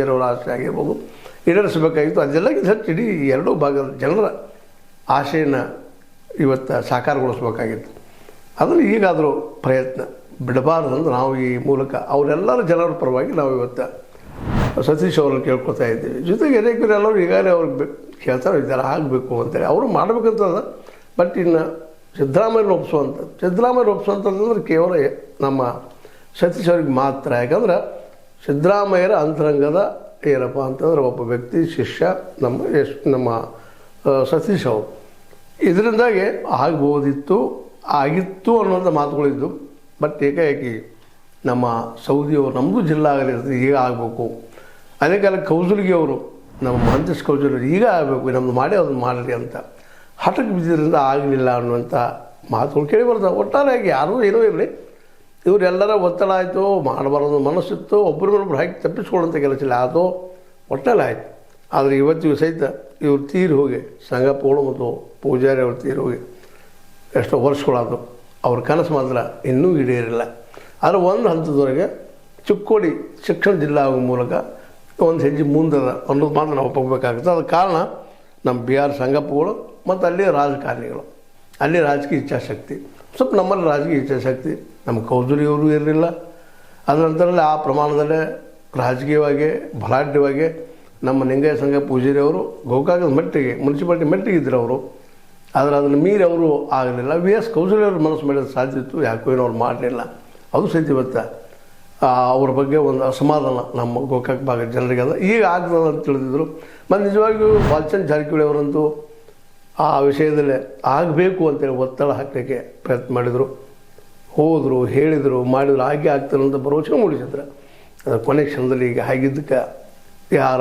ಅವರ ಆಸೆ ಆಗಿರ್ಬೋದು ಈಡೇರಿಸಬೇಕಾಗಿತ್ತು. ಅದೆಲ್ಲ ಹೆಚ್ಚು ಇಡೀ ಎರಡೂ ಭಾಗದ ಜನರ ಆಶೆಯನ್ನು ಇವತ್ತು ಸಾಕಾರಗೊಳಿಸ್ಬೇಕಾಗಿತ್ತು. ಅದನ್ನು ಈಗಾದರೂ ಪ್ರಯತ್ನ ಬಿಡಬಾರ್ದಂದು ನಾವು ಈ ಮೂಲಕ ಅವರೆಲ್ಲರ ಜನರ ಪರವಾಗಿ ನಾವು ಇವತ್ತು ಸತೀಶ್ ಅವರನ್ನು ಕೇಳ್ಕೊತಾ ಇದ್ದೀವಿ. ಜೊತೆಗೆ ಎಲ್ಲರೂ ಈಗಾಗಲೇ ಅವ್ರಿಗೆ ಹೇಳ್ತಾರೆ ಇದ್ದಾರೆ ಆಗಬೇಕು ಅಂತೇಳಿ ಅವರು ಮಾಡಬೇಕಂತದ. ಬಟ್ ಇನ್ನು ಸಿದ್ದರಾಮಯ್ಯನ ಒಪ್ಪಿಸುವಂಥದ್ದು ಕೇವಲ ನಮ್ಮ ಸತೀಶ್ ಅವ್ರಿಗೆ ಮಾತ್ರ. ಯಾಕಂದ್ರೆ ಸಿದ್ದರಾಮಯ್ಯರ ಅಂತರಂಗದ ಏನಪ್ಪ ಅಂತಂದ್ರೆ ಒಬ್ಬ ವ್ಯಕ್ತಿ ಶಿಷ್ಯ ನಮ್ಮ ಸತೀಶ್ ಅವರು. ಇದರಿಂದಾಗಿ ಆಗಿತ್ತು ಅನ್ನೋಂಥ ಮಾತುಗಳಿದ್ದು. ಬಟ್ ಏಕಾಏಕಿ ನಮ್ಮ ಸೌದಿಯವರು ನಮ್ಮದು ಜಿಲ್ಲಾ ಆಗಲಿ ಈಗ ಆಗಬೇಕು. ಅದೇ ಕಾಲ ಕೌಜಲ್ಗಿ ಅವರು ನಮ್ಮ ಮಹಂತೇಶ್ ಕೌಜಲ್ಗಿ ಈಗ ಆಗಬೇಕು, ನಮ್ಮದು ಮಾಡಿ ಅದನ್ನು ಮಾಡಿರಿ ಅಂತ ಹಠಕ್ಕೆ ಬಿದ್ದಿದ್ದರಿಂದ ಆಗಲಿಲ್ಲ ಅನ್ನುವಂಥ ಮಾತುಗಳು ಕೇಳಿ ಬರ್ತವೆ. ಒಟ್ಟಾರೆಯಾಗಿ ಯಾರೂ ಏನೋ ಇರಲಿ, ಇವರೆಲ್ಲರ ಒತ್ತಡ ಆಯಿತು, ಮಾಡಬಾರ್ದು ಮನಸ್ಸಿತ್ತು, ಒಬ್ಬರಿಗೊಬ್ಬರು ಹಾಕಿ ತಪ್ಪಿಸ್ಕೊಳ್ಳೋಂಥ ಕೆಲಸ ಇಲ್ಲ. ಅದು ಒಟ್ಟಲ್ಲಿ ಆಯಿತು. ಆದರೆ ಇವತ್ತಿಗೂ ಸಹಿತ ಇವ್ರು ತೀರಿ ಹೋಗಿ ಸಂಗಪ್ಪಗಳು ಮತ್ತು ಪೂಜಾರಿ ಅವರು ತೀರಿ ಹೋಗಿ ಎಷ್ಟೋ ವರ್ಷಗಳಾದವು. ಅವ್ರ ಕನಸು ಮಾತ್ರ ಇನ್ನೂ ಈಡೇರಿಲ್ಲ. ಆದರೆ ಒಂದು ಹಂತದವರೆಗೆ ಚಿಕ್ಕೋಡಿ ಶಿಕ್ಷಣ ಜಿಲ್ಲಾ ಆಗುವ ಮೂಲಕ ಒಂದು ಹೆಜ್ಜೆ ಮುಂದದ ಅನ್ನೋದು ಮಾತ್ರ ನಾವು ಒಪ್ಪಬೇಕಾಗುತ್ತೆ. ಅದಕ್ಕೆ ಕಾರಣ ನಮ್ಮ ಬಿ ಆರ್ ಸಂಗಪ್ಪಗಳು ಮತ್ತು ಅಲ್ಲಿ ರಾಜಕಾರಣಿಗಳು, ಅಲ್ಲಿ ರಾಜಕೀಯ ಇಚ್ಛಾಶಕ್ತಿ, ಸ್ವಲ್ಪ ನಮ್ಮಲ್ಲಿ ರಾಜಕೀಯ ಇಚ್ಛಾಶಕ್ತಿ ನಮ್ಮ ಕೌಜಲ್ಗಿಯವರು ಇರಲಿಲ್ಲ. ಅದರ ನಂತರದಲ್ಲಿ ಆ ಪ್ರಮಾಣದಲ್ಲೇ ರಾಜಕೀಯವಾಗಿ ಬಲಾಢ್ಯವಾಗಿ ನಮ್ಮ ಲಿಂಗಯ್ಯ ಸಂಘ ಪೂಜಾರಿ ಅವರು ಗೋಕಾಕದ ಮಟ್ಟಿಗೆ ಮುನ್ಸಿಪಾಲ್ಟಿ ಮಟ್ಟಿಗೆ ಇದ್ದರು ಅವರು. ಆದರೆ ಅದನ್ನು ಮೀರಿ ಅವರು ಆಗಲಿಲ್ಲ. ವಿ ಎಸ್ ಕೌಜಲ್ಗಿಯವರು ಮನಸ್ಸು ಮಾಡಿದ ಸಾಧ್ಯ ಇತ್ತು, ಯಾಕೋ ಏನೋ ಅವ್ರು ಮಾಡಲಿಲ್ಲ. ಅದು ಸಹಿತ ಇವತ್ತು ಅವ್ರ ಬಗ್ಗೆ ಒಂದು ಅಸಮಾಧಾನ ನಮ್ಮ ಗೋಕಾಕ್ ಭಾಗದ ಜನರಿಗೆ ಅದ. ಈಗ ಆಗ್ತದೆ ಅಂತ ತಿಳಿದಿದ್ರು. ಮತ್ತು ನಿಜವಾಗಿಯೂ ಬಾಲಚಂದ್ರ ಜಾರಕಿಹೊಳಿ ಅವರಂತೂ ಆ ವಿಷಯದಲ್ಲೇ ಆಗಬೇಕು ಅಂತೇಳಿ ಒತ್ತಡ ಹಾಕಲಿಕ್ಕೆ ಪ್ರಯತ್ನ ಮಾಡಿದರು, ಹೋದರು, ಹೇಳಿದರು, ಮಾಡಿದ್ರು, ಹಾಗೆ ಆಗ್ತಾರೆ ಅಂತ ಭರವಸೆ ಮೂಡಿಸಿದ್ರು. ಅದರ ಕೊನೆ ಕ್ಷಣದಲ್ಲಿ ಈಗ ಆಗಿದ್ದಕ್ಕೆ ಯಾರ